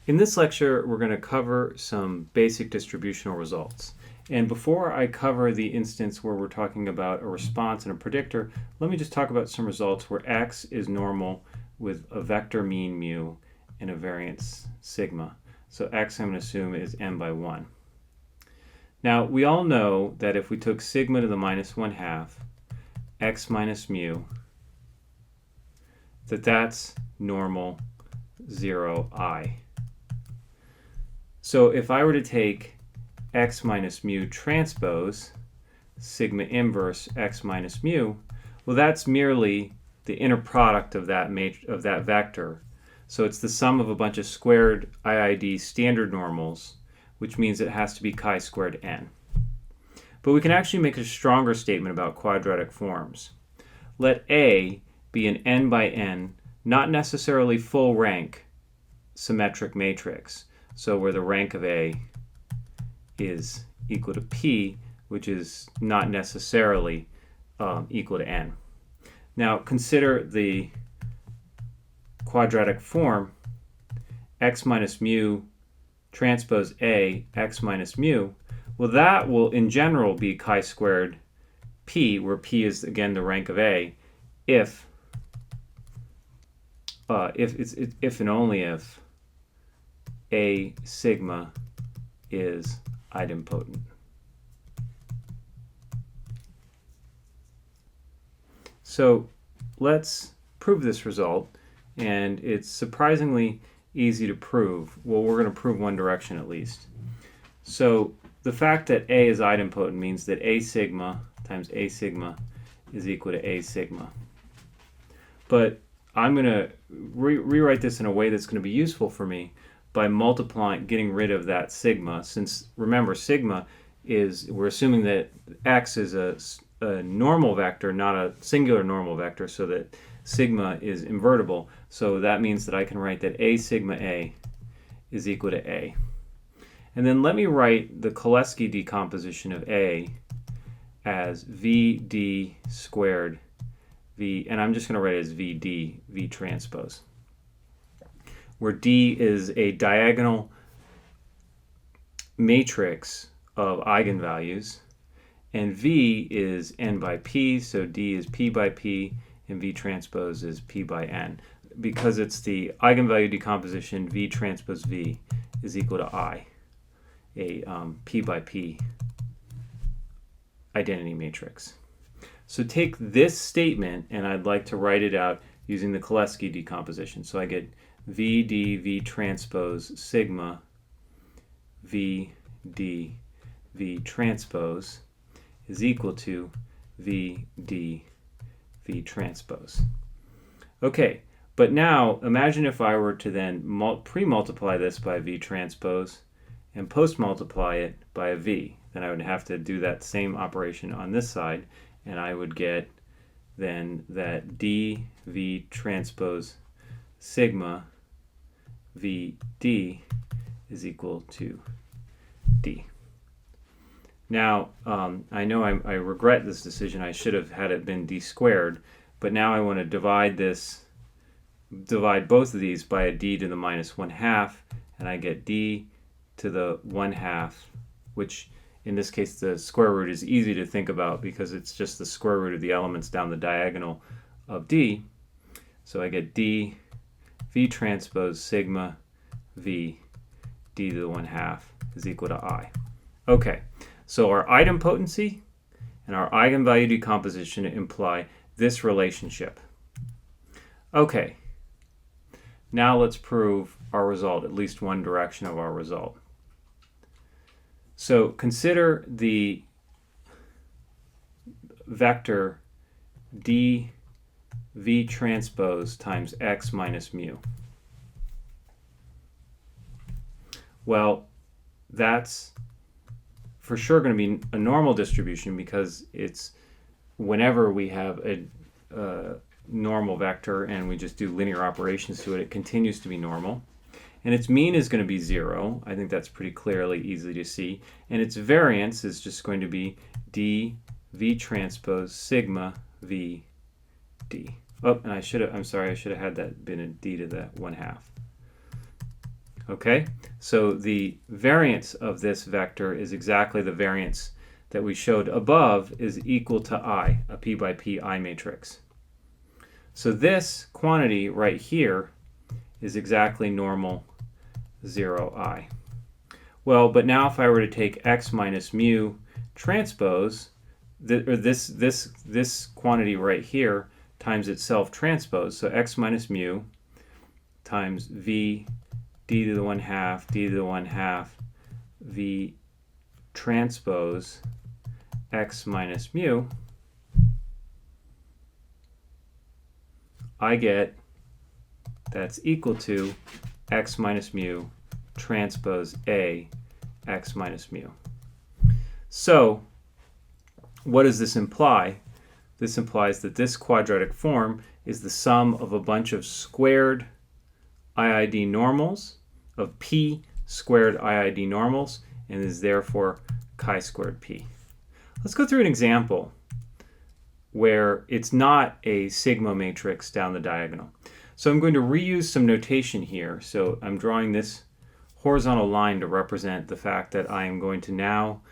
In this lecture, we're going to cover some basic distributional results. And before I cover the instance where we're talking about a response and a predictor, let me just talk about some results where x is normal with a vector mean mu and a variance sigma. So x, I'm going to assume, is n by 1. Now, we all know that if we took sigma to the minus 1/2, x minus mu, that's normal 0, I. So if I were to take x minus mu transpose, sigma inverse x minus mu, well, that's merely the inner product of that vector. So it's the sum of a bunch of squared IID standard normals, which means it has to be chi-squared n. But we can actually make a stronger statement about quadratic forms. Let A be an n by n, not necessarily full rank, symmetric matrix. So where the rank of A is equal to P, which is not necessarily equal to n. Now consider the quadratic form x minus mu transpose A, x minus mu. Well, that will in general be chi-squared P, where P is again the rank of A, if and only if A sigma is idempotent. So let's prove this result, and it's surprisingly easy to prove. Well, we're going to prove one direction at least. So the fact that A is idempotent means that A sigma times A sigma is equal to A sigma. But I'm going to rewrite this in a way that's going to be useful for me by getting rid of that sigma, since remember sigma is, we're assuming that x is a normal vector, not a singular normal vector, so that sigma is invertible. So that means that I can write that A sigma A is equal to A. And then let me write the Cholesky decomposition of A as VD squared V, and I'm just going to write it as VD, V transpose, where D is a diagonal matrix of eigenvalues, and V is n by p, so D is p by p, and V transpose is p by n. Because it's the eigenvalue decomposition, V transpose V is equal to I, a p by p identity matrix. So take this statement, and I'd like to write it out using the Cholesky decomposition. So I get VD V transpose sigma VD V transpose is equal to VD V transpose. Okay, but now imagine if I were to then pre-multiply this by V transpose and post-multiply it by a V. Then I would have to do that same operation on this side, and I would get then that D V transpose sigma VD is equal to D. Now, I know I regret this decision. I should have had it been D squared, but now I want to divide both of these by a D to the minus 1/2, and I get D to the 1/2, which in this case the square root is easy to think about because it's just the square root of the elements down the diagonal of D. So I get D V transpose sigma V D to the 1/2 is equal to I. Okay, so our idempotency and our eigenvalue decomposition imply this relationship. Okay, now let's prove our result, at least one direction of our result. So consider the vector D V transpose times x minus mu. Well, that's for sure going to be a normal distribution because it's whenever we have a normal vector and we just do linear operations to it, it continues to be normal. And its mean is going to be 0. I think that's pretty clearly easy to see. And its variance is just going to be D V transpose sigma V D. Oh, and I should have had that been a D to the 1/2. Okay, so the variance of this vector is exactly the variance that we showed above is equal to I, a p by p I matrix. So this quantity right here is exactly normal 0I. Well, but now if I were to take x minus mu transpose, this quantity right here times itself transpose, so x minus mu times v d to the 1/2 d to the 1/2 v transpose x minus mu, I get that's equal to x minus mu transpose a x minus mu. So what does this imply? This implies that this quadratic form is the sum of a bunch of squared IID normals of p squared IID normals and is therefore chi-squared p. Let's go through an example where it's not a sigma matrix down the diagonal. So I'm going to reuse some notation here. So I'm drawing this horizontal line to represent the fact that I am going to now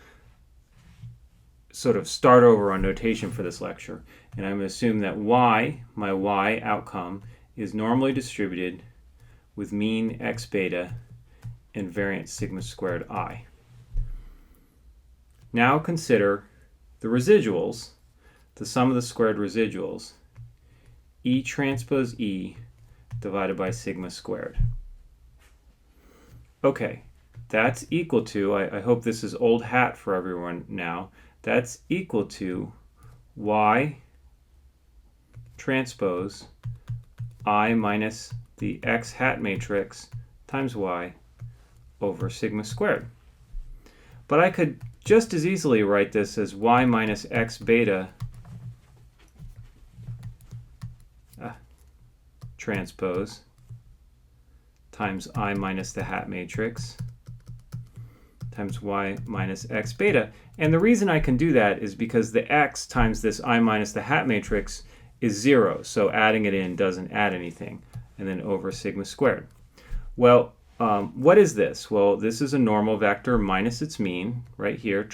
sort of start over on notation for this lecture. And I'm going to assume that y, my y outcome, is normally distributed with mean x beta and variance sigma squared I. Now consider the residuals, the sum of the squared residuals, E transpose E divided by sigma squared. Okay, that's equal to, I hope this is old hat for everyone now, that's equal to y transpose I minus the x hat matrix times y over sigma squared. But I could just as easily write this as y minus x beta transpose times I minus the hat matrix times y minus x beta. And the reason I can do that is because the x times this I minus the hat matrix is 0, so adding it in doesn't add anything, and then over sigma squared. Well, what is this? Well, this is a normal vector minus its mean right here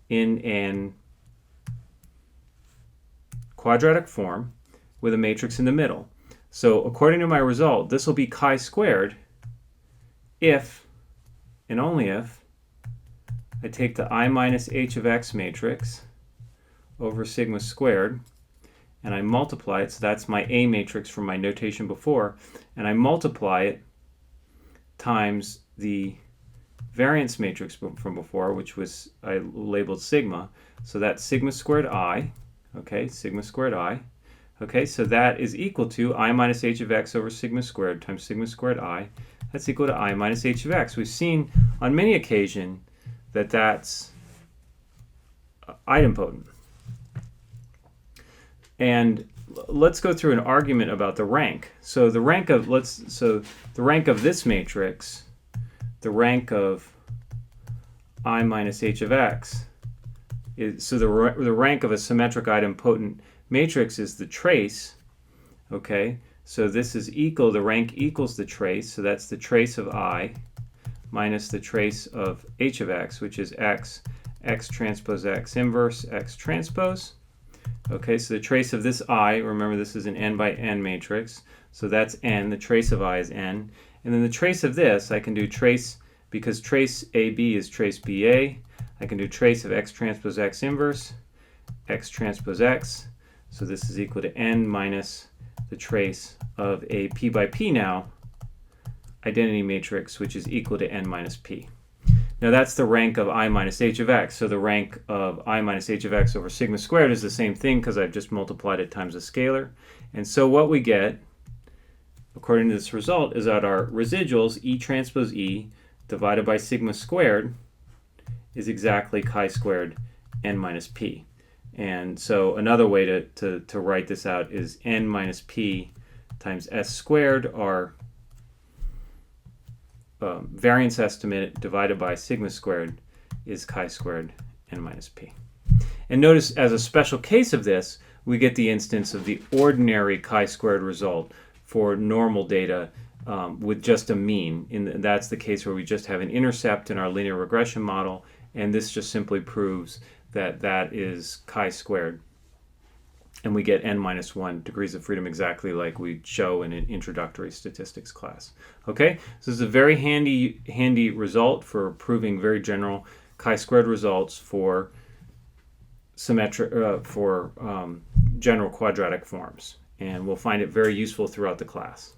in an quadratic form with a matrix in the middle. So according to my result, this will be chi-squared if and only if I take the I minus h of x matrix over sigma squared and I multiply it, so that's my A matrix from my notation before, and I multiply it times the variance matrix from before, which was I labeled sigma, so that's sigma squared I, okay, sigma squared I. Okay, so that is equal to I minus h of x over sigma squared times sigma squared I. That's equal to I minus h of x. We've seen on many occasions that that's idempotent. And let's go through an argument about the rank. So the rank of the rank of this matrix, the rank of I minus h of x is, so the rank of a symmetric idempotent matrix is the trace. Okay, so this is equal, the rank equals the trace, so that's the trace of I minus the trace of h of x, which is x transpose x inverse x transpose. Okay, so the trace of this I, remember this is an n by n matrix, so that's n, the trace of I is n. And then the trace of this, I can do trace, because trace AB is trace BA, I can do trace of x transpose x inverse, x transpose x, so this is equal to n minus the trace of a p by p now, identity matrix, which is equal to n minus p. Now that's the rank of I minus h of x. So the rank of I minus h of x over sigma squared is the same thing because I've just multiplied it times a scalar. And so what we get, according to this result, is that our residuals, E transpose E, divided by sigma squared, is exactly chi-squared n minus p. And so another way to write this out is n minus p times s squared, our variance estimate divided by sigma squared is chi-squared n minus p. And notice as a special case of this, we get the instance of the ordinary chi-squared result for normal data with just a mean. That's the case where we just have an intercept in our linear regression model, and this just simply proves that that is chi-squared. And we get n minus 1 degrees of freedom, exactly like we show in an introductory statistics class. Okay, so this is a very handy result for proving very general chi-squared results for general quadratic forms, and we'll find it very useful throughout the class.